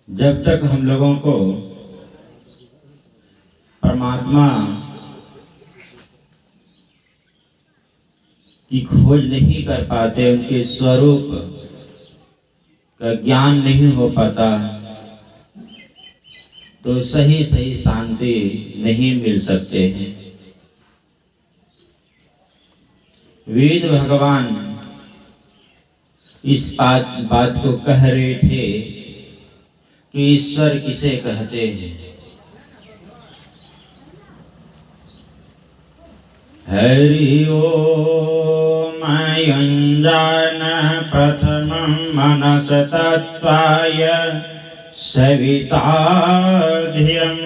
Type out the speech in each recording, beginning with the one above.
जब तक हम लोगों को परमात्मा की खोज नहीं कर पाते, उनके स्वरूप का ज्ञान नहीं हो पाता, तो सही सही शांति नहीं मिल सकते हैं। वेद भगवान इस बात को कह रहे थे कि ईश्वर किसे कहते हैं। हरि ओम युञ्जान प्रथमं मनस तत्त्वाय सविता धियम्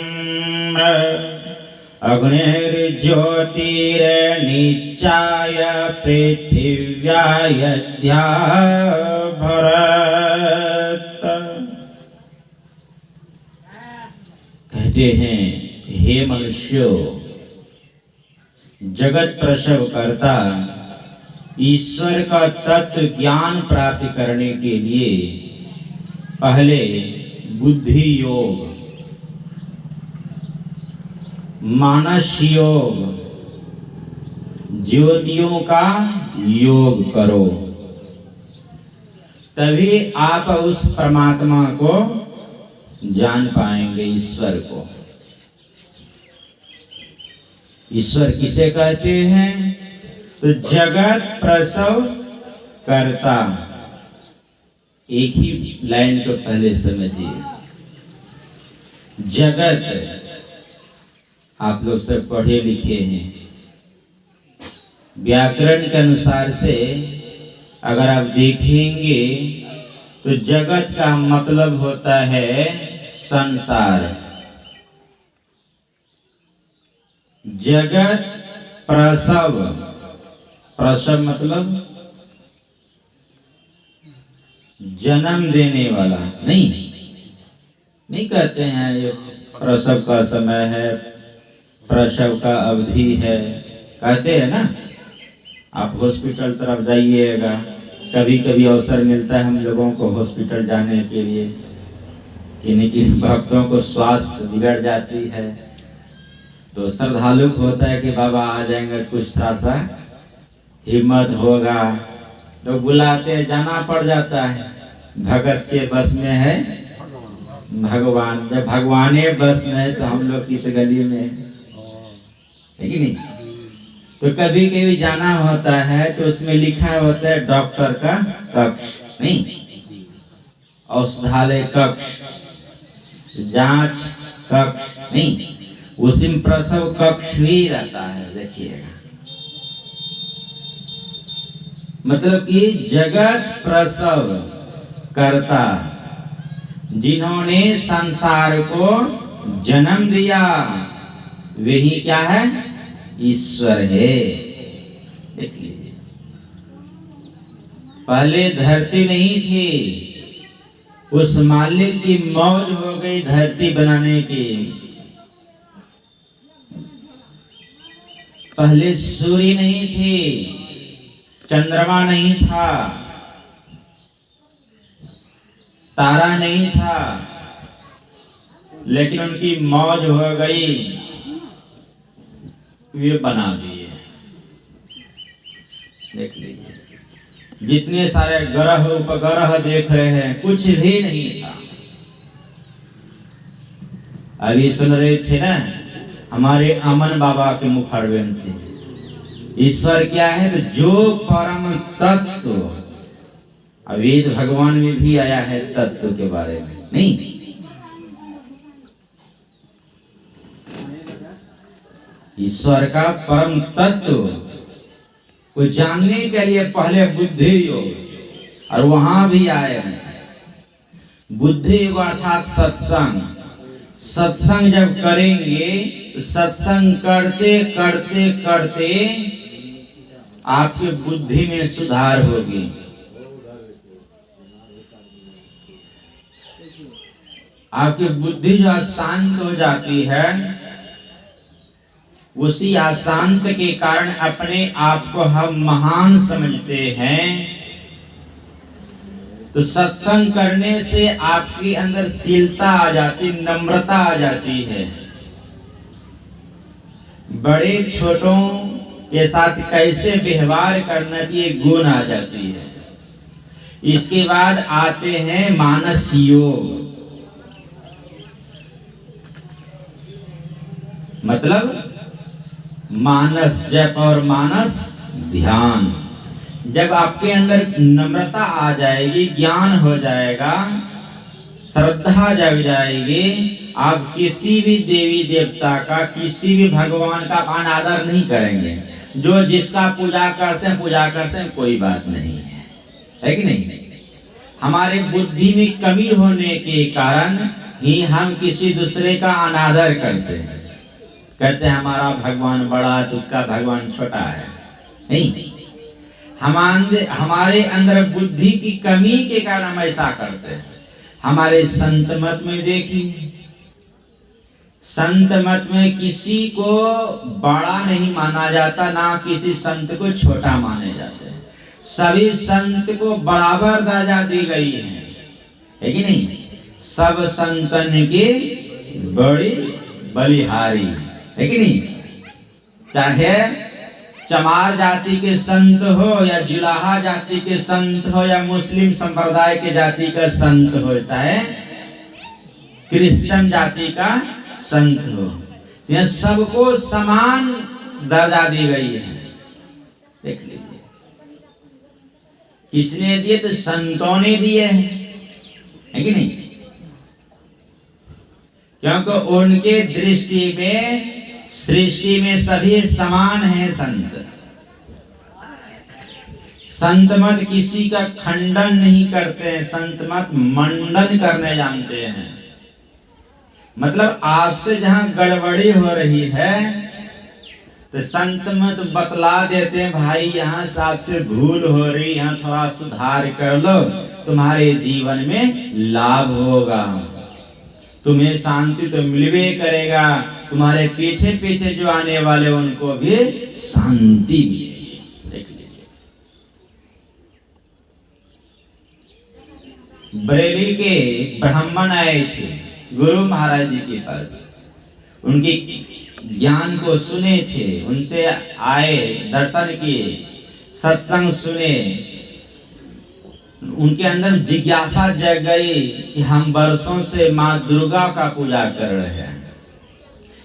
अग्निर्ज्योतिर्निच्चाय पृथिव्याय भरत। कहते हैं, हे मनुष्यों, जगत प्रसव करता ईश्वर का तत्व ज्ञान प्राप्त करने के लिए पहले बुद्धि योग, मानस योग, ज्योतियों का योग करो, तभी आप उस परमात्मा को जान पाएंगे, ईश्वर को। ईश्वर किसे कहते हैं? तो जगत प्रसव करता। एक ही लाइन को पहले समझिए। जगत, आप लोग सब पढ़े लिखे हैं, व्याकरण के अनुसार से अगर आप देखेंगे तो जगत का मतलब होता है संसार। जगत प्रसव, प्रसव मतलब जन्म देने वाला। नहीं कहते हैं ये प्रसव का समय है, प्रसव का अवधि है, कहते हैं ना। आप हॉस्पिटल तरफ जाइएगा, कभी कभी अवसर मिलता है हम लोगों को हॉस्पिटल जाने के लिए, किन्हीं भक्तों को स्वास्थ्य बिगड़ जाती है तो श्रद्धालु होता है कि बाबा आ जाएंगे, कुछ सा हिम्मत होगा, लोग बुलाते हैं, जाना पड़ जाता है। भगत के बस में है भगवान, जब भगवाने बस में है तो हम लोग किस गली में है कि नहीं। तो कभी कभी जाना होता है तो उसमें लिखा होता है डॉक्टर का कक्ष, नहीं, औषधालय कक्ष, जांच कक्ष, नहीं, उसी में प्रसव कक्ष भी रहता है। देखिएगा, मतलब कि जगत प्रसव करता, जिन्होंने संसार को जन्म दिया, वही क्या है? ईश्वर है। देख लीजिए, पहले धरती नहीं थी, उस मालिक की मौज हो गई धरती बनाने की। पहले सूर्य नहीं थी, चंद्रमा नहीं था, तारा नहीं था, लेकिन उनकी मौज हो गई, वे बना दिए। देख लीजिए, जितने सारे ग्रह उपग्रह देख रहे हैं, कुछ भी नहीं था। अभी सुन रहे थे ना हमारे अमन बाबा के मुखारबिंद से, ईश्वर क्या है? तो जो परम तत्व, वेद भगवान में भी आया है तत्व के बारे में, नहीं। ईश्वर का परम तत्व को जानने के लिए पहले बुद्धि योग, और वहां भी आए हैं बुद्धि योग अर्थात सत्संग। सत्संग जब करेंगे तो सत्संग करते करते करते आपकी बुद्धि में सुधार होगी। आपकी बुद्धि जो अशांत हो जाती है, उसी अशांत के कारण अपने आप को हम महान समझते हैं, तो सत्संग करने से आपके अंदर शीलता आ जाती, नम्रता आ जाती है। बड़े छोटों के साथ कैसे व्यवहार करना चाहिए गुण आ जाती है। इसके बाद आते हैं मानस योग, मतलब मानस जप और मानस ध्यान। जब आपके अंदर नम्रता आ जाएगी, ज्ञान हो जाएगा, श्रद्धा जग जाएगी, आप किसी भी देवी देवता का, किसी भी भगवान का अनादर नहीं करेंगे। जो जिसका पूजा करते हैं, कोई बात नहीं है कि नहीं? हमारे बुद्धि में कमी होने के कारण ही हम किसी दूसरे का अनादर करते हैं। कहते हैं हमारा भगवान बड़ा तो उसका भगवान छोटा है। नहीं, हमारे अंदर बुद्धि की कमी के कारण हम ऐसा करते हैं। हमारे संत मत में देखिए, संत मत में किसी को बड़ा नहीं माना जाता, ना किसी संत को छोटा माने जाते हैं। सभी संत को बराबर दर्जा दी गई है कि नहीं? सब संतन के बड़ी बलिहारी है कि नहीं? चाहे चमार जाति के संत हो या जुलाहा जाति के संत हो या मुस्लिम संप्रदाय के जाति का संत हो, चाहे क्रिश्चियन जाति का संत हो, यह सबको समान दर्जा दी गई है। देख लीजिए, किसने दिए? तो संतों ने दिए है कि नहीं? क्योंकि उनके दृष्टि में सृष्टि में सभी समान हैं। संत मत किसी का खंडन नहीं करते हैं, संत मत मंडन करने जानते हैं। मतलब आपसे जहां गड़बड़ी हो रही है तो संत मत बतला देते हैं, भाई यहाँ से आपसे भूल हो रही, यहाँ थोड़ा सुधार कर लो, तुम्हारे जीवन में लाभ होगा, तुम्हें शांति तो मिलवे करेगा, तुम्हारे पीछे पीछे जो आने वाले उनको भी शांति मिलेगी। देख लीजिए, बरेली के ब्राह्मण आए थे गुरु महाराज जी के पास, उनकी ज्ञान को सुने थे, उनसे आए, दर्शन किए, सत्संग सुने, उनके अंदर जिज्ञासा जग गई कि हम वर्षों से माँ दुर्गा का पूजा कर रहे हैं,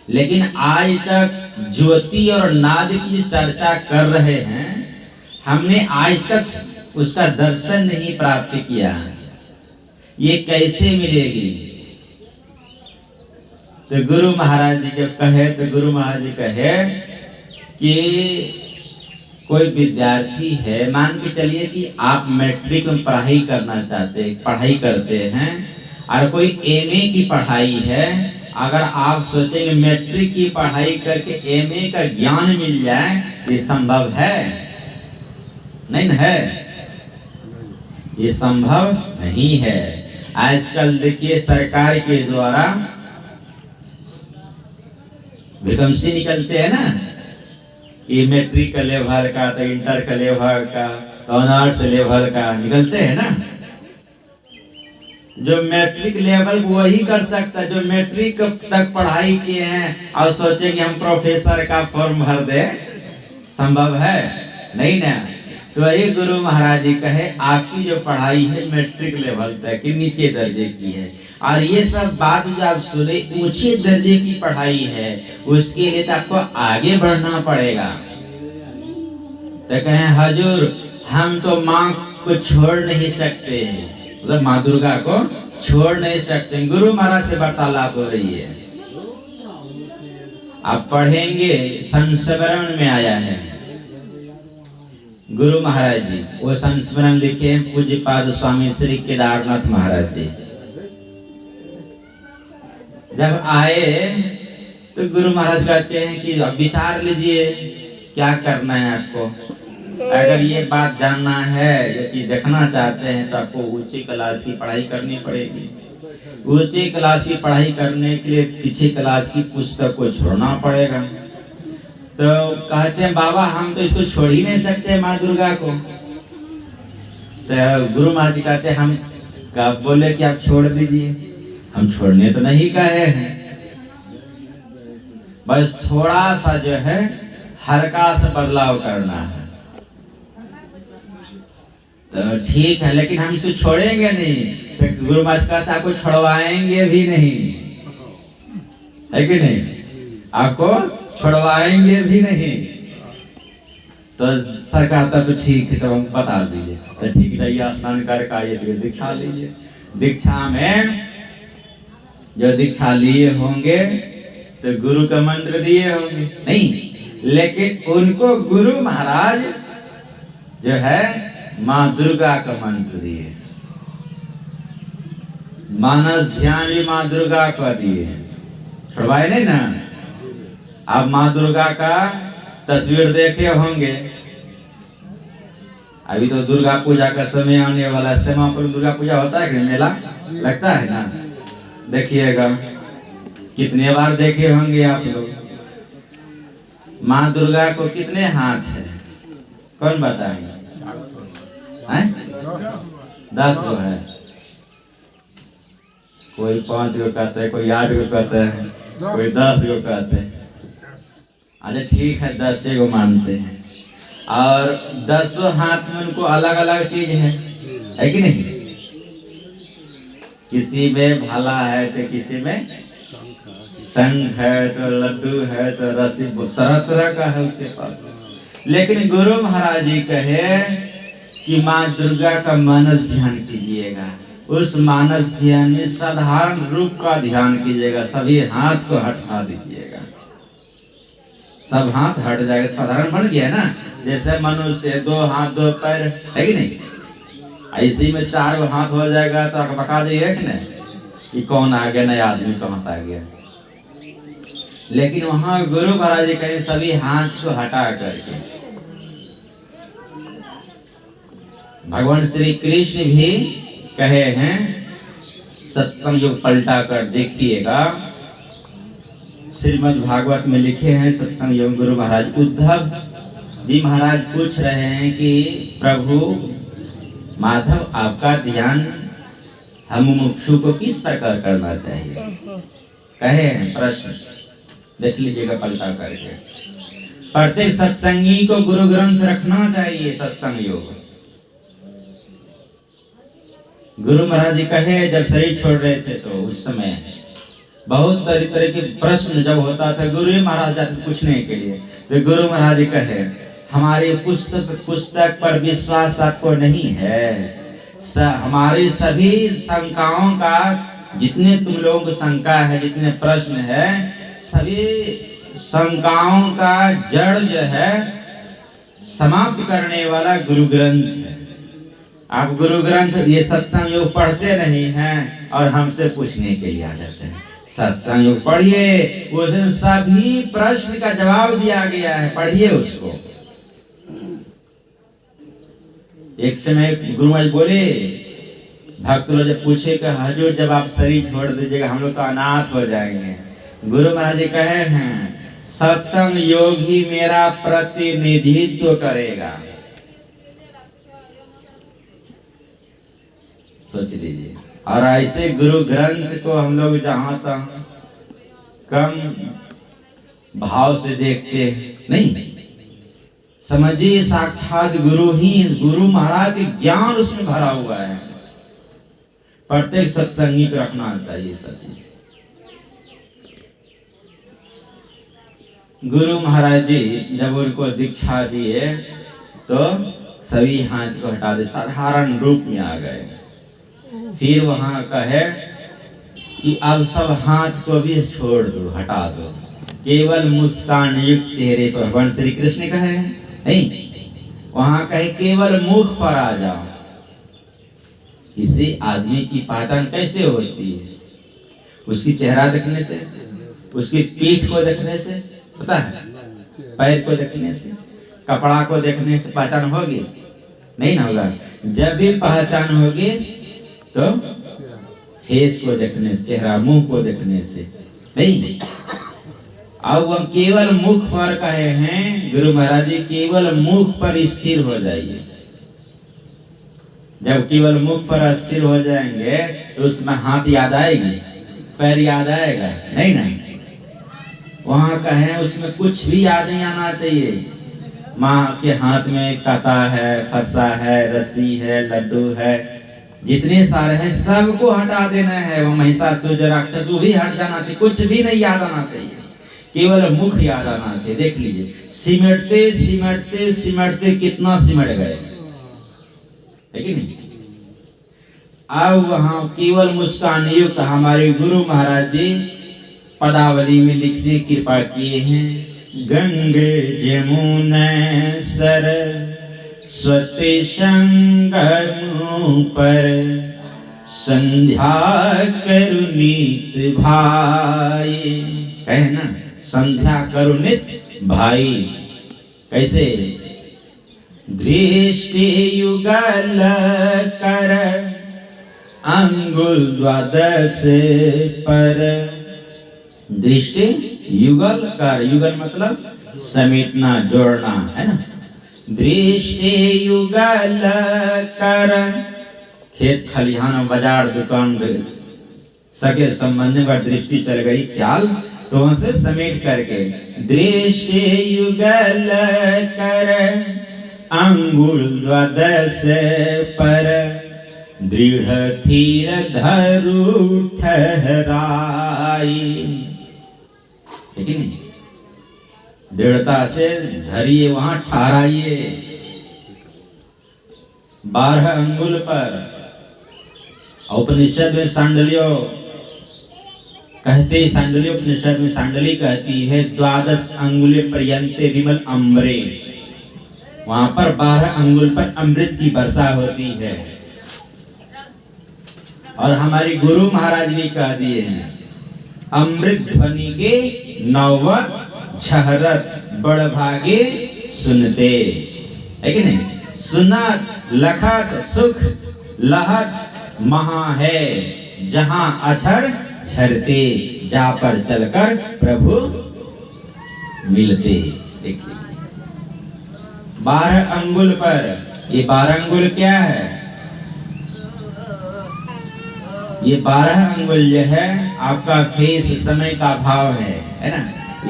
लेकिन आज तक ज्योति और नाद की चर्चा कर रहे हैं, हमने आज तक उसका दर्शन नहीं प्राप्त किया, ये कैसे मिलेगी? तो गुरु महाराज जी जब कहे, तो गुरु महाराज जी कहे कि कोई विद्यार्थी है, मान के चलिए कि आप मैट्रिक में पढ़ाई करते हैं और कोई एमए की पढ़ाई है। अगर आप सोचेंगे मैट्रिक की पढ़ाई करके एमए का ज्ञान मिल जाए, ये संभव है? नहीं है, ये संभव नहीं है। आजकल देखिए सरकार के द्वारा वैकेंसी निकलते हैं ना, कि मैट्रिक का लेवल का, तो इंटर का लेवल का, तो ऑनर्स लेवल का निकलते हैं ना। जो मैट्रिक लेवल वही कर सकता है जो मैट्रिक तक पढ़ाई किए हैं और सोचे कि हम प्रोफेसर का फॉर्म भर दे। संभव है? नहीं ना। तो ये गुरु महाराज जी कहे आपकी जो पढ़ाई है मैट्रिक लेवल तक की, नीचे दर्जे की है, और ये सब बात जो आप सुने ऊंचे दर्जे की पढ़ाई है, उसके लिए तो आपको आगे बढ़ना पड़ेगा। तो कहे हजूर हम तो माँ को छोड़ नहीं सकते हैं, मतलब माँ दुर्गा को छोड़ नहीं सकते। गुरु महाराज से वार्तालाप हो रही है, आप पढ़ेंगे, संस्मरण में आया है गुरु महाराज जी, वो संस्मरण लिखे हैं पूज्य पाद स्वामी श्री केदारनाथ महाराज जी। जब आए तो गुरु महाराज कहते हैं कि अब विचार लीजिए क्या करना है आपको। अगर ये बात जानना है, ये चीज देखना चाहते हैं तो आपको ऊंची क्लास की पढ़ाई करनी पड़ेगी। ऊंची क्लास की पढ़ाई करने के लिए पीछे क्लास की पुस्तक को छोड़ना पड़ेगा। तो कहते हैं बाबा हम तो इसको छोड़ ही नहीं सकते माँ दुर्गा को। तो गुरु महाराज जी कहते हैं हम आप बोले कि आप छोड़ दीजिए, हम छोड़ने तो नहीं कहे हैं, बस थोड़ा सा जो है हल्का सा बदलाव करना है। तो ठीक है, लेकिन हम इसको छोड़ेंगे नहीं। तो गुरु महाराज कहता आपको छुड़वाएंगे भी नहीं, है कि नहीं? आपको छुड़वाएंगे भी नहीं। तो सरकार तब ठीक है, तो हम बता दीजिए। तो ठीक है, स्नान करके आइए, दीक्षा लीजिए। दीक्षा में जो दीक्षा लिए होंगे तो गुरु का मंत्र दिए होंगे नहीं, लेकिन उनको गुरु महाराज जो है माँ दुर्गा का मंत्र दिए, मानस ध्यान भी माँ दुर्गा को दिए। छुड़वाए नहीं ना? आप माँ दुर्गा का तस्वीर देखे होंगे। अभी तो दुर्गा पूजा का समय आने वाला है। समापन दुर्गा पूजा होता है कि मेला लगता है ना, देखिएगा कितने बार देखे होंगे आप लोग। माँ दुर्गा को कितने हाथ है, कौन बताएंगे? 10 गो है। कोई 5 गो कहते हैं, कोई 8 गो कहते हैं, कोई 10 गो कहते हैं। अच्छा ठीक है, 10 गो मानते हैं। और 10 हाथ में उनको अलग अलग चीज है कि नहीं? किसी में भाला है तो किसी में शंख है, तो लड्डू है, तो रस्सी, तरह तरह का है उसके पास। लेकिन गुरु महाराज जी कहे कि माँ दुर्गा का मानस ध्यान कीजिएगा। उस मानस ध्यान में साधारण रूप का ध्यान कीजिएगा। सभी हाथ को हटा दीजिएगा, सब हाथ हट जाएगा। साधारण बन गया ना, जैसे मनुष्य 2 हाथ 2 पैर, है कि नहीं? ऐसे में 4 गो हाथ हो जाएगा तो बता जाइए कि नहीं कि कौन आ गया, नया आदमी कहाँ से आ गया। लेकिन वहां गुरु महाराज जी कहे सभी हाथ को हटा करके। भगवान श्री कृष्ण भी कहे हैं, सत्संग योग पलटा कर देखिएगा, श्रीमद् भागवत में लिखे हैं सत्संग योग। गुरु महाराज उद्धव जी महाराज पूछ रहे हैं कि प्रभु माधव, आपका ध्यान हम मुमुक्षु को किस प्रकार करना चाहिए? कहे हैं प्रश्न, देख लीजिएगा पलटा करके। प्रत्येक सत्संगी को गुरु ग्रंथ रखना चाहिए। सत्संग योग गुरु महाराज जी कहे, जब शरीर छोड़ रहे थे तो उस समय बहुत तरह के प्रश्न जब होता था, गुरु महाराज जाते पूछने के लिए, तो गुरु महाराज जी कहे, हमारी पुस्तक पर विश्वास आपको नहीं है। हमारी सभी शंकाओं का, जितने तुम लोगों को शंका है, जितने प्रश्न है, सभी शंकाओं का जड़ जो है समाप्त करने वाला गुरु ग्रंथ है। आप गुरु ग्रंथ ये सत्संग योग पढ़ते नहीं हैं और हमसे पूछने के लिए आ जाते हैं। सत्संग योग पढ़िए, उसमें सभी प्रश्न का जवाब दिया गया है, पढ़िए उसको। एक समय गुरु महाराज बोले, भक्त लोग जब पूछे कि हजूर जब आप शरीर छोड़ दीजिएगा हम लोग तो अनाथ हो जाएंगे। गुरु महाराज जी कहे हैं, सत्संग योग ही मेरा प्रतिनिधित्व करेगा। सोच लीजिए। और ऐसे गुरु ग्रंथ को हम लोग जहां तक कम भाव से देखते नहीं, समझिए साक्षात गुरु ही, गुरु महाराज ज्ञान उसमें भरा हुआ है। प्रत्येक सत्संगी को रखना चाहिए सच्ची। गुरु महाराज जी जब उनको दीक्षा दिए तो सभी हाथ को हटा दे, साधारण रूप में आ गए। फिर वहां कहे कि अब सब हाथ को भी छोड़ दो, हटा दो, केवल मुस्कान युक्त चेहरे पर। भगवान श्री कृष्ण कहे नहीं, वहां कहे केवल मुख पर आ जाओ। किसी आदमी की पहचान कैसे होती है? उसकी चेहरा देखने से, उसकी पीठ को देखने से, पता है, पैर को देखने से, कपड़ा को देखने से पहचान होगी? नहीं ना होगा। जब भी पहचान होगी तो फेस को देखने से, चेहरा मुंह को देखने से नहीं। अब वह केवल मुख पर कहे हैं गुरु महाराज जी, केवल मुख पर स्थिर हो जाइए। जब केवल मुख पर अस्थिर हो जाएंगे तो उसमें हाथ याद आएगी, पैर याद आएगा नहीं ना। वहां कहें उसमें कुछ भी याद नहीं आना चाहिए। माँ के हाथ में कांटा है, फरसा है, रस्सी है, लड्डू है, जितने सारे हैं सबको हटा देना है। वो महिषासुर जो राक्षस वो भी हट जाना चाहिए, कुछ भी नहीं याद आना चाहिए, केवल मुख याद आना चाहिए। देख लीजिए सिमटते सिमटते सिमटते कितना सिमट गए, है कि नहीं। अब वहां केवल मुस्कान युक्त हमारे गुरु महाराज जी पदावली में लिखने की कृपा किए हैं। गंगे जमुना सरस्वती संगम पर संध्या करुणित भाई, कहे ना संध्या करुणित भाई। कैसे? दृष्टि युगल कर अंगुल द्वादश पर, दृष्टि युगल कर, युगल मतलब समेटना, जोड़ना, है ना। दृष्टि युगल कर, खेत खलिहान बाजार दुकान सगे संबंध पर दृष्टि चल गई ख्याल, तो वहां से समेट करके दृष्टि युगल कर अंगुल द्वादश पर, दृढ़ धीर धरु ठहराई, ठीक है नहीं। दृढ़ता से धरिए, वहां ठहराइए। 12 अंगुल पर। उपनिषद में सांडल्यो कहते, सांडल्यो उपनिषद में सांडली कहती है 12 अंगुले पर्यंते विमल अम्बरे, वहां पर 12 अंगुल पर अमृत की वर्षा होती है। और हमारी गुरु महाराज भी कह दिए हैं अमृत ध्वनि के 90 झहरत बड़ भागे सुनते, है कि नहीं। सुनत लखत सुख लहत महा है, जहां अक्षर झरते, जा पर चलकर प्रभु मिलते। देखिए 12 अंगुल पर, ये 12 अंगुल क्या है? ये 12 अंगुल जो है आपका फेस, समय का भाव है ना,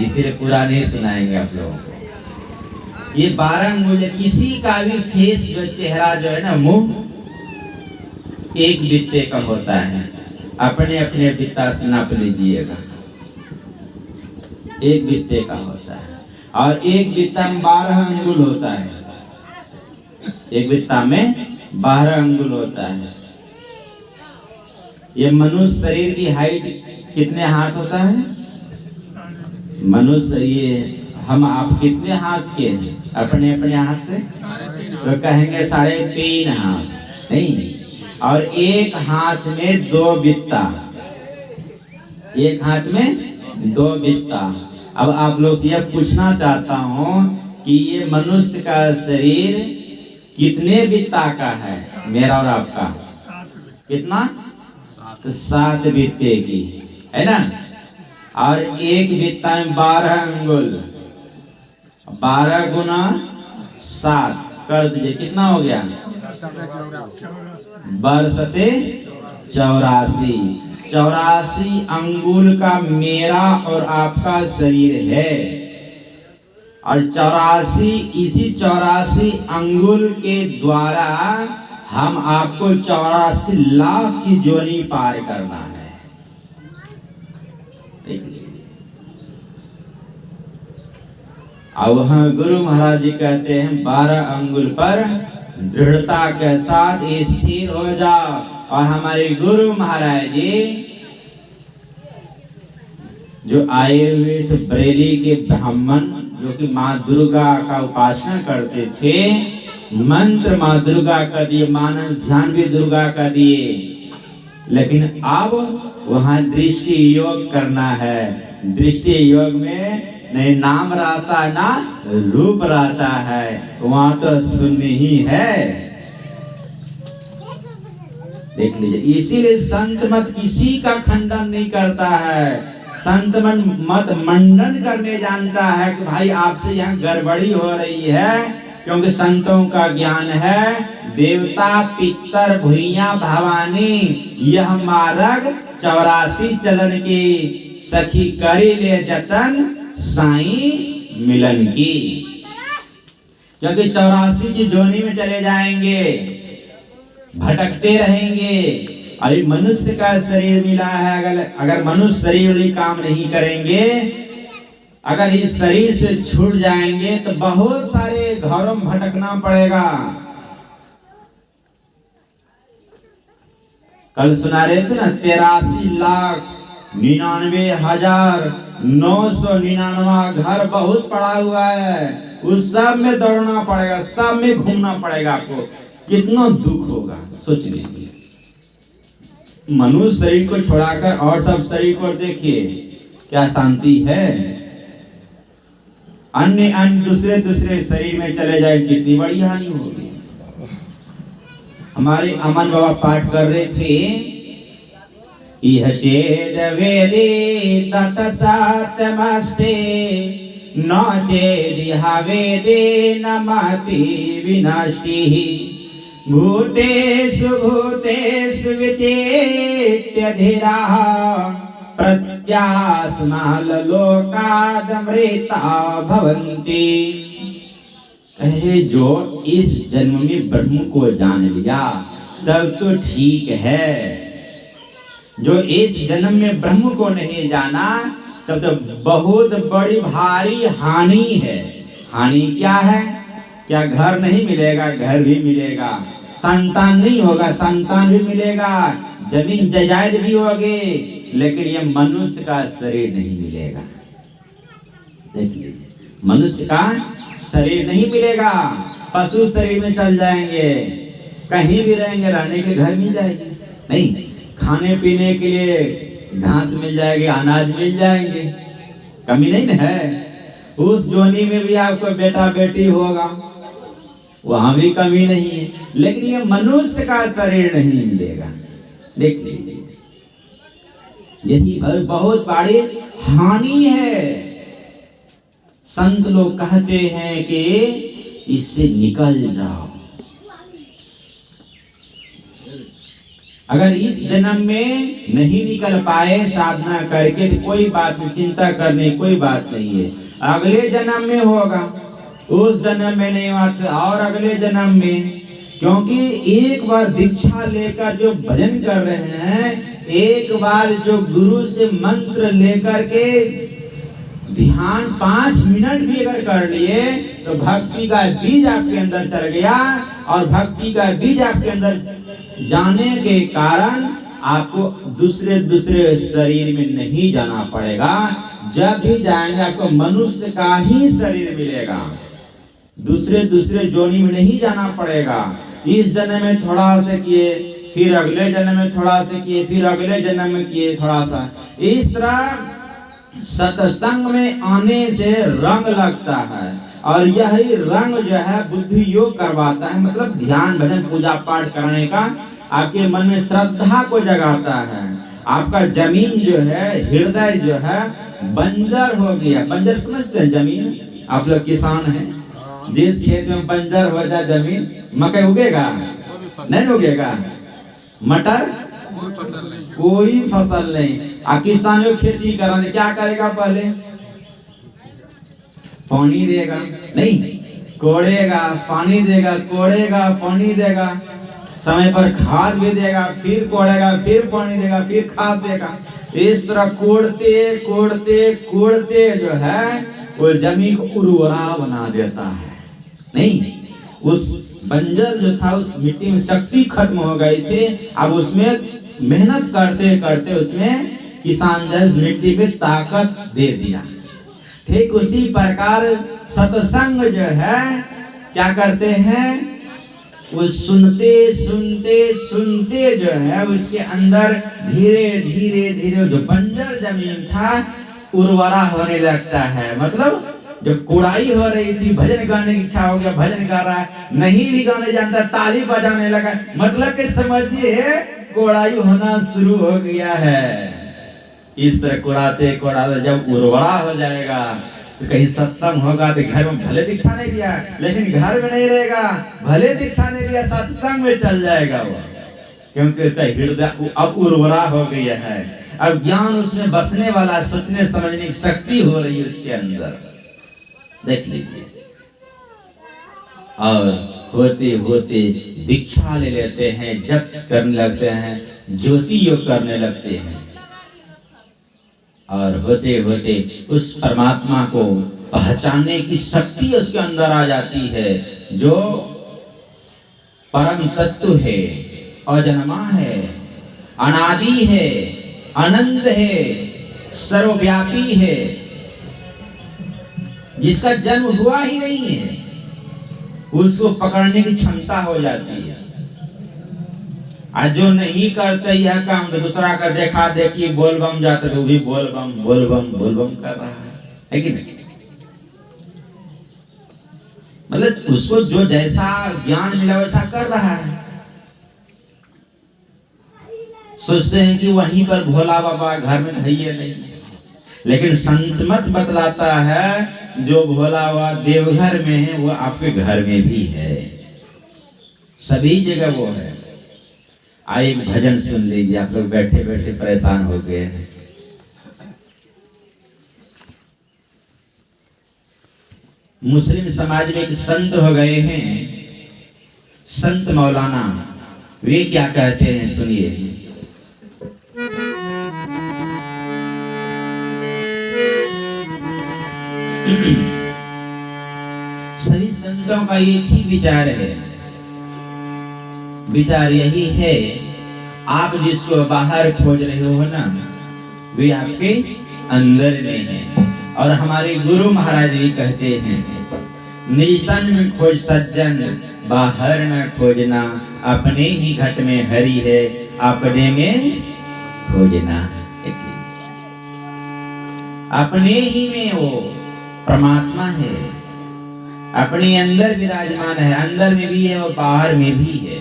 इसीलिए पूरा नहीं सुनाएंगे आप लोगों को। ये 12 अंगुल किसी का भी फेस जो चेहरा जो है ना, मुंह एक बित्ते का होता है। अपने अपने बित्ता से नाप लीजिएगा, एक बित्ते का होता है। और एक बित्ता में 12 अंगुल होता है, एक बित्ता में 12 अंगुल होता है। ये मनुष्य शरीर की हाइट कितने हाथ होता है? मनुष्य ये हम आप कितने हाथ के हैं? अपने अपने हाथ से तो कहेंगे 3.5 हाथ, नहीं। और एक हाथ में 2 बित्ता, एक हाथ में 2 बित्ता। अब आप लोग से यह पूछना चाहता हूं कि ये मनुष्य का शरीर कितने बित्ता का है? मेरा और आपका कितना? तो 7 बित्ते की, है ना। और एक बित्ता में 12 अंगुल, 12 गुना 7 कर दीजिए, कितना हो गया? 12 84। 84 अंगुल का मेरा और आपका शरीर है। और 84 इसी 84 अंगुल के द्वारा हम आपको 84 लाख की जोनी पार करना है। अब वहां गुरु महाराज जी कहते हैं 12 अंगुल पर दृढ़ता के साथ स्थिर हो जाओ। और हमारे गुरु महाराज जी जो आए हुए थे बरेली के ब्राह्मण, जो कि माँ दुर्गा का उपासना करते थे, मंत्र माँ दुर्गा का दिए, मानस ध्यान भी दुर्गा का दिए, लेकिन अब वहां दृष्टि योग करना है। दृष्टि योग में नहीं नाम रहता ना रूप रहता है, वहां तो शून्य ही है। देख लीजिए, इसीलिए संत मत किसी का खंडन नहीं करता है। संत मत मंडन करने जानता है कि भाई आपसे यहाँ गड़बड़ी हो रही है, क्योंकि संतों का ज्ञान है देवता पितर भुइया भवानी, यह मार्ग 84 चलन की, सखी करी ले जतन साईं मिलन की। क्योंकि 84 की जोनी में चले जाएंगे, भटकते रहेंगे। अभी मनुष्य का शरीर मिला है, अगर मनुष्य शरीर भी काम नहीं करेंगे, अगर इस शरीर से छूट जाएंगे तो बहुत सारे घरों में भटकना पड़ेगा। कल सुना रहे थे ना 83,99,999 घर बहुत पड़ा हुआ है, उस सब में दौड़ना पड़ेगा, सब में घूमना पड़ेगा। आपको कितना दुख होगा सोच लीजिए। मनुष्य शरीर को छोड़ाकर और सब शरीर को देखिए, क्या शांति है। अन्य दूसरे शरीर में चले जाए, कितनी बड़ी हानि होगी। हमारे अमन बाबा पाठ कर रहे थे, इह चेद वेदे तत्सत्यमस्ते, न चेदिह वेदे न महति विनष्टिः, भूतेषु भूतेषु विचेत्य धीराः, प्रत्यास्माल लोकादमृता भवन्ति। कहे जो इस जन्म में ब्रह्म को जान लिया तब तो ठीक है, जो इस जन्म में ब्रह्म को नहीं जाना तब तो बहुत बड़ी भारी हानि है। हानि क्या है? क्या घर नहीं मिलेगा? घर भी मिलेगा। संतान नहीं होगा? संतान भी मिलेगा। जमीन जायदाद भी होगी, लेकिन ये मनुष्य का शरीर नहीं मिलेगा। देख लीजिए, मनुष्य का शरीर नहीं मिलेगा। पशु शरीर में चल जाएंगे, कहीं भी रहेंगे, रहने के लिए घर मिल जाएगी, नहीं खाने पीने के लिए घास मिल जाएगी, अनाज मिल जाएंगे, कमी नहीं ना है। उस जोनी में भी आपको बेटा बेटी होगा, वहां भी कमी नहीं है। लेकिन ये मनुष्य का शरीर नहीं मिलेगा। देख लीजिए, यही बहुत बड़ी हानि है। संत लोग कहते हैं कि इससे निकल जाओ। अगर इस जन्म में नहीं निकल पाए साधना करके तो कोई बात नहीं, चिंता करने कोई बात नहीं है। अगले जन्म में होगा, उस जन्म में नहीं हुआ तो और अगले जन्म में। क्योंकि एक बार दीक्षा लेकर जो भजन कर रहे हैं, एक बार जो गुरु से मंत्र लेकर के ध्यान 5 मिनट भी अगर कर लिए तो भक्ति का बीज आपके अंदर चल गया। और भक्ति का बीज आपके अंदर जाने के कारण आपको दूसरे शरीर में नहीं जाना पड़ेगा। जब भी जाएंगे आपको मनुष्य का ही शरीर मिलेगा, दूसरे जोनी में नहीं जाना पड़ेगा। इस जन्म में थोड़ा सा किए, फिर अगले जन्म में थोड़ा सा किए, फिर अगले जन्म में किए थोड़ा सा। इस तरह सत्संग में आने से रंग लगता है, और यही रंग जो है बुद्धि योग करवाता है। मतलब ध्यान भजन पूजा पाठ करने का आपके मन में श्रद्धा को जगाता है। आपका जमीन जो है, हृदय जो है बंजर हो गया। बंजर समझते हैं जमीन? आप लोग किसान हैं, जिस खेत में बंजर हो जाए जमीन, मकई उगेगा? नहीं उगेगा। मटर कोई फसल नहीं। किसान जो खेती कराने क्या करेगा? पहले पानी देगा, नहीं कोड़ेगा, पानी देगा, कोड़ेगा, पानी देगा, समय पर खाद भी देगा, फिर कोड़ेगा, फिर पानी देगा, फिर खाद देगा। इस तरह कोड़ते कोड़ते कोड़ते जो है वो जमीन को उर्वरा बना देता है। नहीं, उस बंजर जो था उस मिट्टी में शक्ति खत्म हो गई थी। अब उसमें मेहनत करते करते उसमें किसान जो उस मिट्टी में ताकत दे दिया। ठीक उसी प्रकार सत्संग जो है क्या करते हैं, वो सुनते सुनते सुनते जो है उसके अंदर धीरे धीरे धीरे जो बंजर जमीन था उर्वरा होने लगता है। मतलब जो कुड़ाई हो रही थी, भजन गाने की इच्छा हो गया, भजन गा रहा है, नहीं भी गाने जानता, ताली बजाने लगा, मतलब कि समझिए कुड़ाई होना शुरू हो गया है। इस तरह कुड़ाते कुड़ाते जब उर्वरा हो जाएगा तो कहीं सत्संग होगा तो घर में भले दीक्षा नहीं दिया, लेकिन घर में नहीं रहेगा, भले दीक्षा नहीं दिया, सत्संग में चल जाएगा वो, क्योंकि उसका हृदय अब उर्वरा हो गया है, अब ज्ञान उसमें बसने वाला, सोचने समझने की शक्ति हो रही है उसके अंदर। देख लीजिए। और होते होते दीक्षा ले लेते हैं, जप करने लगते हैं, ज्योति योग करने लगते हैं, और होते होते उस परमात्मा को पहचानने की शक्ति उसके अंदर आ जाती है, जो परम तत्व है, अजन्मा है, अनादि है, अनंत है, सर्वव्यापी है, जिसका जन्म हुआ ही नहीं है, उसको पकड़ने की क्षमता हो जाती है। आज जो नहीं करते यह काम, तो दूसरा का देखा देखी बोल बम जाते तो भी बोल बम बोल बम बोल बम कर रहा है कि नहीं? मतलब उसको जो जैसा ज्ञान मिला वैसा कर रहा है। सोचते हैं कि वहीं पर भोला बाबा घर में है नहीं, लेकिन संत मत बतलाता है जो भोला बाबा देवघर में है वो आपके घर में भी है, सभी जगह वो है। आइए एक भजन सुन लीजिए, आप लोग बैठे बैठे परेशान हो गए हैं। मुस्लिम समाज में एक संत हो गए हैं, संत मौलाना, वे क्या कहते हैं सुनिए। सभी संतों का एक ही विचार है, विचार यही है, आप जिसको बाहर खोज रहे हो ना, वे आपके अंदर में है। और हमारे गुरु महाराज भी कहते हैं, निज तन में खोज सज्जन, बाहर न खोजना, अपने ही घट में हरि है, अपने में खोजना। अपने ही में वो परमात्मा है, अपने अंदर विराजमान है, अंदर में भी है और बाहर में भी है,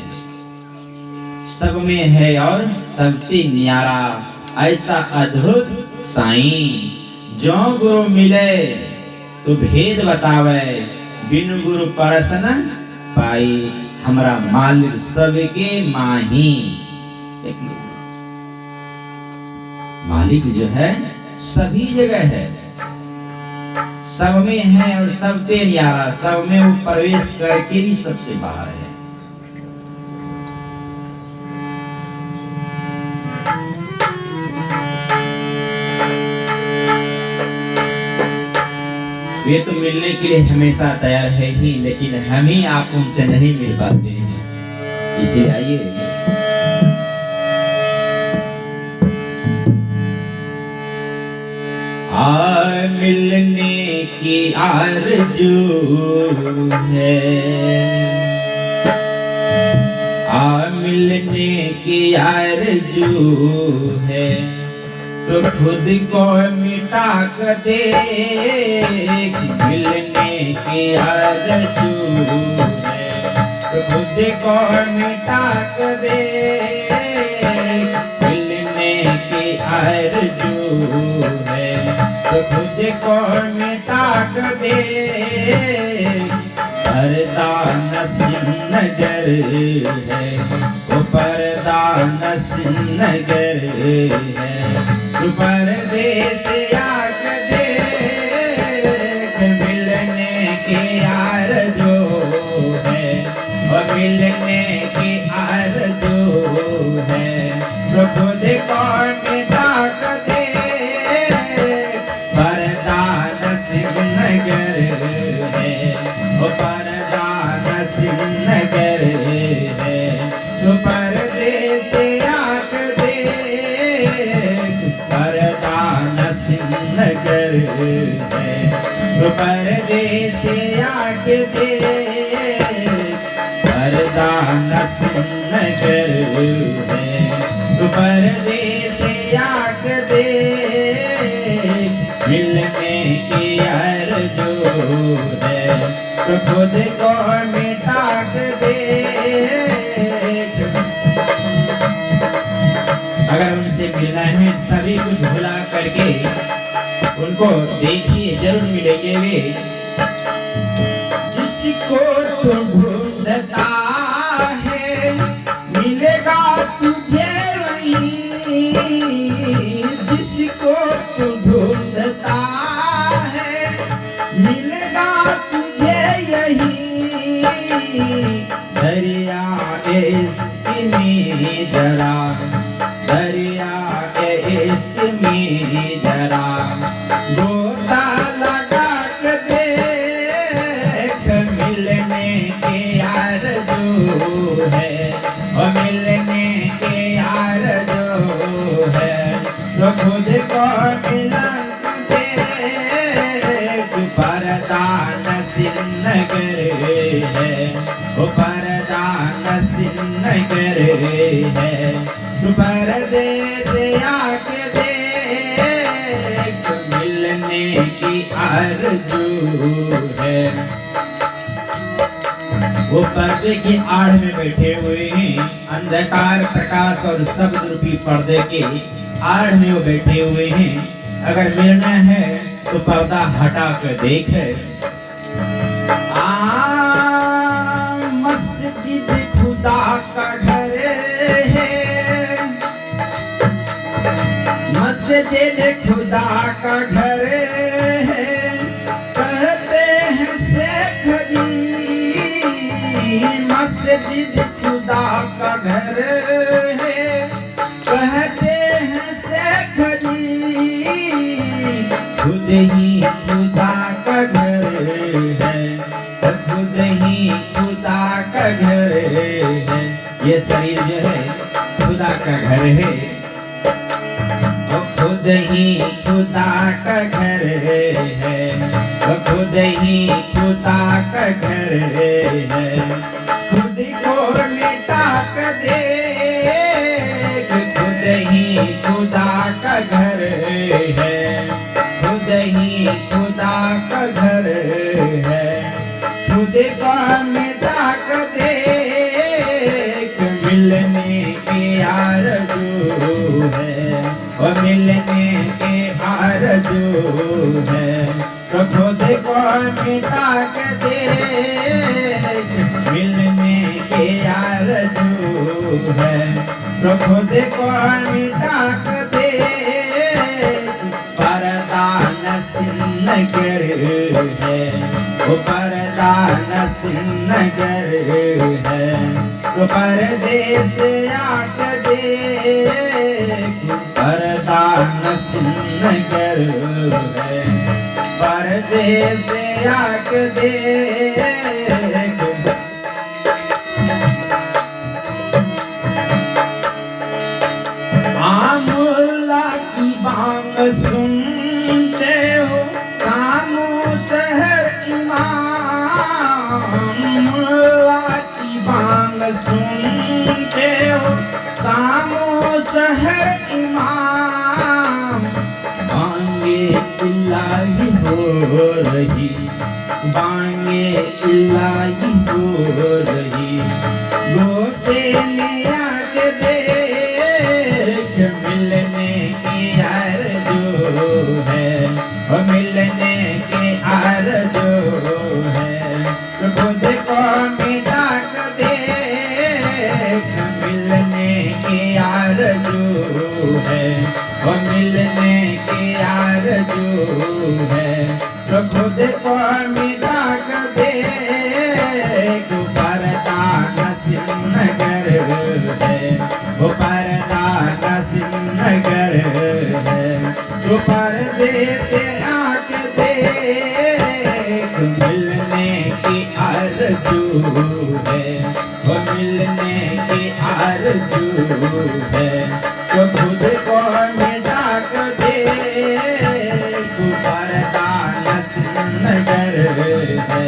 सब में है और सबसे न्यारा, ऐसा अद्भुत साईं। जो गुरु मिले तो भेद बतावे, बिनु गुरु परस न पाई, हमरा मालिक सबके माही। मालिक जो है सभी जगह है, सब में है और सबसे न्यारा, सब में वो प्रवेश करके भी सबसे बाहर है। वे तो मिलने के लिए हमेशा तैयार है ही, लेकिन हम ही आप उनसे नहीं मिल पाते हैं। इसलिए आइए मिलने की आरज़ू है, मिलने की आरज़ू है, तो खुद को मिटा कर दे, मिलने की आरज़ू है, तो खुद को मिटा कर दे, मिलने की आरज़ू है, तो खुद को मिटा कर दे, पर्दा नसीब नगर है, वो पर्दा नसीब नगर है, तो परदेस आग दे, मिलने की आरज़ू है, और मिलने की आरज़ू है, तो खुद को मिटा कर दे, पर्दा नसीब नगर है, वो पर्दा नसीब नगर है, तो परदेस आग दे, पर्दा नसीब नगर है, तो परदेस आग दे, पर्दा नसीब नगर है, तो परदेस आग दे, मिलने की आरज़ू है, तो खुद को मिटा दे। अगर उनसे मिलना है, सभी कुछ भुला करके उनको देखिए, जरूर मिलेंगे वे। जिसको तू ढूंढता है मिलेगा तुझे वही, जिसको तू ढूंढता है मिलेगा तुझे यही। दरिया इश्क में जरा, दरिया इश्क में जरा गोता लगा के देख, मिलने के आरज़ू है, और मिलने के आरज़ू है, तो खुद को मिला देख। पर्दा नसीब नगर है, वो पर्दा नसीब नगर है, तो पर्दे से आके देख, मिलने की आरज़ू है। वो पर्दे की आड़ में बैठे हुए हैं, अंधकार प्रकाश और शब्द रूपी पर्दे के आड़ में वो बैठे हुए हैं। अगर मिलना है तो पर्दा हटा कर देख। मस्जिद खुदा का घर है, मस्जिद खुदा का घर है, कहते हैं शेख जी, मस्जिद खुदा का घर है, कहते हैं शेख जी, खुद ही खुदा का घर है, खुद ही खुदा का घर है। ये शरीर जो है खुदा का घर है, वो खुद ही खुदा का घर है, वो खुद ही खुदा का घर है। खुद को मिटा कर देख, खुद ही खुदा का घर है, खुद ही खुदा का घर है। खुद को मिटा कर देख, मिलने की आरज़ू है, और मिलने के आरज़ू है, तो खुद को मिटा कर देख, मिलने के आरज़ू है, तो खुद को मिटा कर देख। पर्दा नसीब नगर है, वो पर्दा नसीब नगर है, तो पर्दे से आके देख, पर्दा नसीब नगर है, पर्दे से आके देख। आमुल्ला की बांग सुनते हो, खामोश है इमाम, मुल्ला की बांग सुनते हो, खामोश है इमाम। बांगे इलाही हो रही, बांगे इलाही हो रही, गोसे में आके देख, मिलने की आरज़ू है, और मिलने की आरज़ू है, तो खुद को मिटा कर देख, मिलने की आरज़ू है, और मिलने की आरज़ू है, तो खुद को मिटा कर देख। पर्दा नसीब नगर है, वो पर्दा नसीब नगर है, तो पर्दे से आके देख, मिलने की आरज़ू है, वो मिलने की आरज़ू है, तो खुद को मिटा कर देख। पर्दा नसीब नगर है,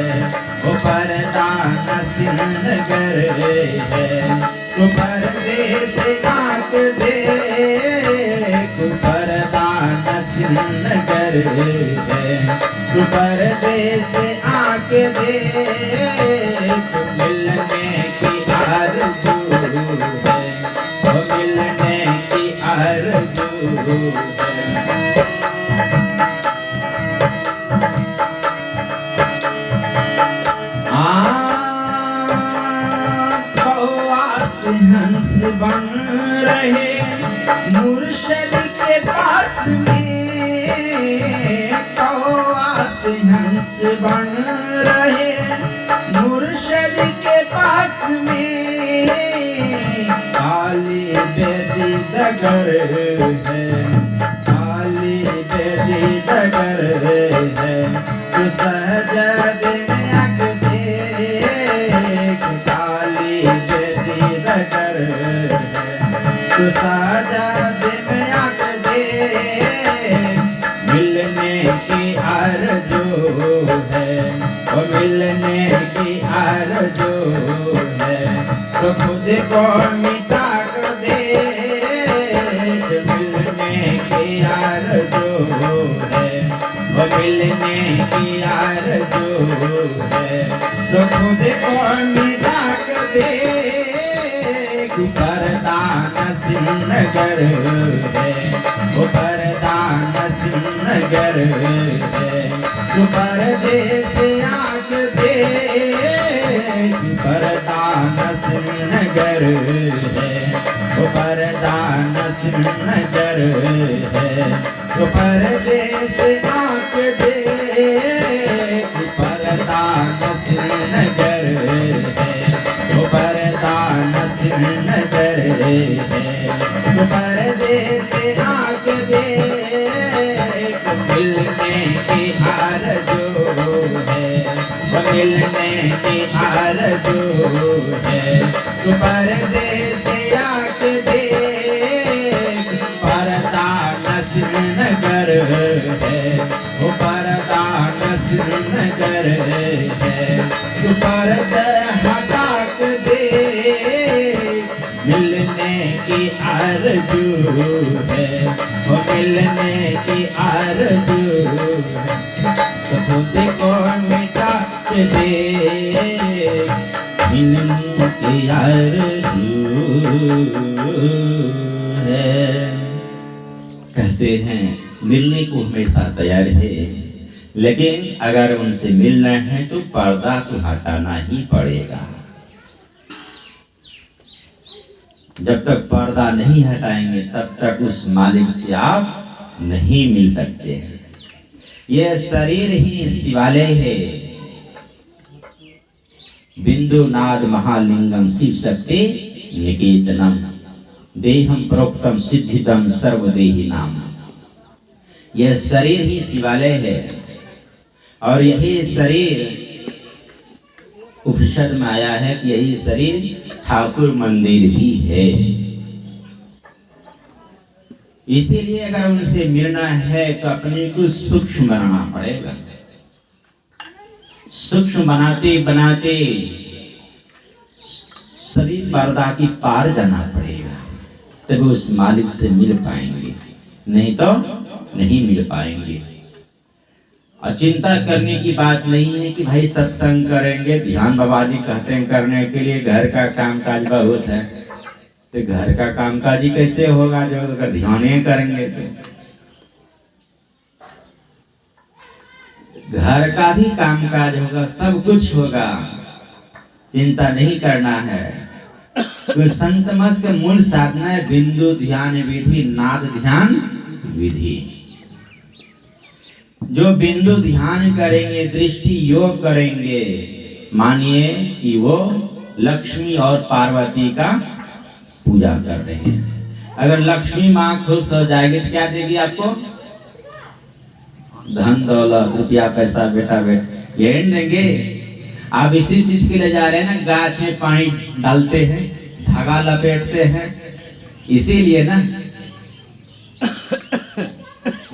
वो पर्दा नसीब नगर है, तो पर्दे से आके देख, पर्दा नसीब नगर है, तो पर्दे से आके देख, मिलने की आरज़ू है, वो मिलने की आरज़ू है। मुर्शद के पास में कौआ से हंस बन रहे, मुर्शद के पास में काली बेदी डगर है, काली बेदी डगर है। तो सहजद में आँख देख काली बेदी डगर है, तो सहजद में आँख देख मिलने की आरज़ू है, वो मिलने की आरज़ू है। तो खुद को मिटा कर देख मिलने की आरज़ू है, वो मिलने की आरज़ू है। तो खुद को मिटा कर देख परदान सिंहनगर है, वो परदान सिंहनगर है। तो परदेस आँख देख परदान सिंहनगर है, वो परदान सिंहनगर है। तो परदेस आँख देख परदान सिंहनगर है, वो परदान सिंहनगर है। तो परदेस आँख देख मिलने की आरज़ू है, वो मिलने की आरज़ू है। तो परदेस आँख देख परदान सिंहनगर है, वो परदान सिंहनगर है। तो पर्दा हटा के देख मिलने की आरज़ू है, वो मिलने की आरज़ू है। तो खुद को मिटा के देख मिलने की आरज़ू है। कहते हैं मिलने को हमेशा तैयार है, लेकिन अगर उनसे मिलना है तो पर्दा तो हटाना ही पड़ेगा। जब तक पर्दा नहीं हटाएंगे तब तक उस मालिक से आप नहीं मिल सकते हैं। यह शरीर ही शिवालय है। बिंदु नाद महालिंगम शिव शक्ति निकेतनम देहम प्रोक्तम सिद्धितम सर्वदेही नाम। यह शरीर ही शिवालय है और यही शरीर उपनिषद में आया है कि यही शरीर ठाकुर मंदिर भी है। इसीलिए अगर उनसे मिलना है तो अपने को सूक्ष्म बनाना पड़ेगा। सूक्ष्म बनाते बनाते सभी पर्दा की पार जाना पड़ेगा, तब उस मालिक से मिल पाएंगे, नहीं तो नहीं मिल पाएंगे। और चिंता करने की बात नहीं है कि भाई सत्संग करेंगे, ध्यान बाबा जी कहते हैं करने के लिए, घर का कामकाज बहुत है, तो घर का कामकाज ही कैसे होगा जो अगर ध्यान करेंगे तो। घर का भी कामकाज होगा, सब कुछ होगा, चिंता नहीं करना है। तो संत मत के मूल साधना है बिंदु ध्यान विधि, नाद ध्यान विधि। जो बिंदु ध्यान करेंगे, दृष्टि योग करेंगे, मानिए कि वो लक्ष्मी और पार्वती का पूजा कर रहे हैं। अगर लक्ष्मी माँ खुश हो जाएगी तो क्या देगी आपको? धन दौलत रुपया पैसा बेटा बेटा यही देंगे। आप इसी चीज के लिए जा रहे हैं ना, गाछ में पानी डालते हैं, धागा लपेटते हैं, इसीलिए ना।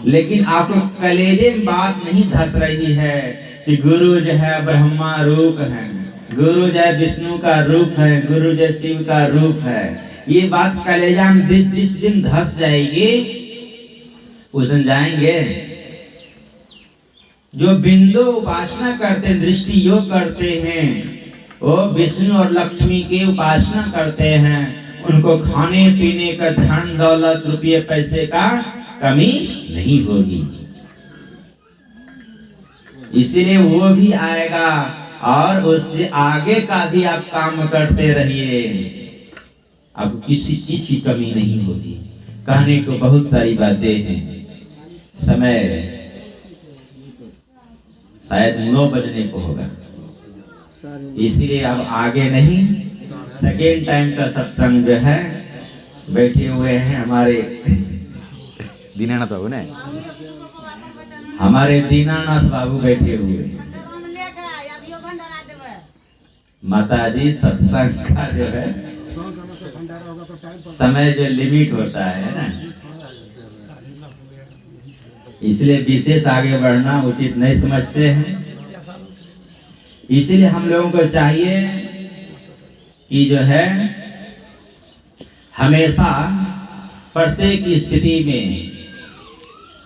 लेकिन आपको कलेजे में बात नहीं धस रही है कि गुरु जो है ब्रह्मा रूप है, गुरु जो है विष्णु का रूप है, गुरु जो शिव का रूप है। ये बात कलेजा में जिस दिन धस जाएगी उस दिन जाएंगे। जो बिंदु उपासना करते हैं, दृष्टि योग करते हैं, वो विष्णु और लक्ष्मी की उपासना करते हैं। उनको खाने पीने का, धन दौलत रुपये पैसे का कमी नहीं होगी। इसलिए वो भी आएगा और उससे आगे का भी आप काम करते रहिए, आपको किसी चीज की कमी नहीं होगी। कहने को बहुत सारी बातें हैं। समय शायद 9 बजने को होगा, इसलिए अब आगे नहीं, सेकेंड टाइम का सत्संग जो है बैठे हुए हैं हमारे दीनानाथ बाबू ने, हमारे दीनानाथ बाबू बैठे हुए। माता जी सत्संग का जो है समय जो लिमिट होता है ना, इसलिए विशेष आगे बढ़ना उचित नहीं समझते हैं। इसलिए हम लोगों को चाहिए कि जो है हमेशा प्रत्येक स्थिति में